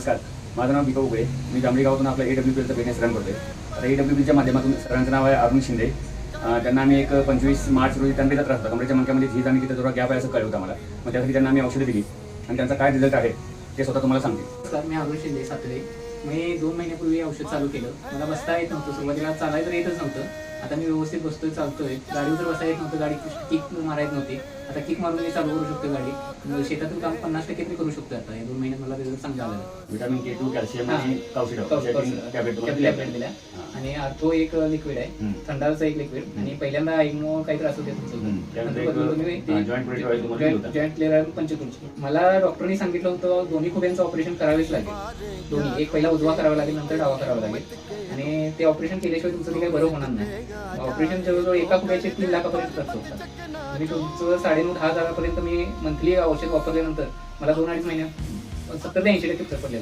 नमस्कार, माझं नाव दीपक उगळे. मी जांभळी गावातून आपलं AWPLचं बिझनेस रन करतोय. आता AWPLच्या माध्यमातून सरांचं नाव आहे अरुण शिंदे. त्यांना आम्ही एक 25 मार्च रोजी त्यांना त्रास होता, कमरेच्या मणक्यामध्ये झीज आणि तिथे थोडा गॅप आहे असं कळलं होतं मला. मग त्यासाठी त्यांना आम्ही औषधं दिली आणि त्यांचा काय रिझल्ट आहे ते स्वतः तुम्हाला सांगते. नमस्कार, मी अरुण शिंदे सातरे. मी 2 महिन्यापूर्वी औषध चालू केलं. मला बसता येत नव्हतं, सुरुवातीला चालायला तर येतच नव्हतं. आता मी व्यवस्थित बसतोय, चालतोय. गाडीवर तर बसायला येत नव्हतं, गाडी किक मारायला नव्हती. आता किक मारून मी चालू करू शकतो गाडी. शेतातून काम 50% तरी करू शकतो. आता या 2 महिन्यात मला रिझल्ट चांगला आला. व्हिटॅमिन K2, कॅल्शियम आणि टॅबलेट दिल्या आणि आर्थो एक लिक्विड आहे, थंडाचं एक लिक्विड आणि पहिल्यांदा ऐकमो काही त्रास होते जॉईंट क्लिअर पंचकृषी. मला डॉक्टरनी सांगितलं होतं दोन्ही खुब्यांचं ऑपरेशन करावेच लागेल. दोन्ही, एक पहिला उजवा करावा लागेल, नंतर डावा करावा लागेल आणि ते ऑपरेशन केल्याशिवाय तुमचं काही बरं होणार नाही. ऑपरेशन जवळजवळ एका खुब्याचे 3 लाखापर्यंत खर्च होतात आणि तुमचं 9,500-10,000 पर्यंत मी मंथली औषध वापरल्यानंतर मला 2-2.5 महिन्यात 70 ते 80% फरक पडलेला.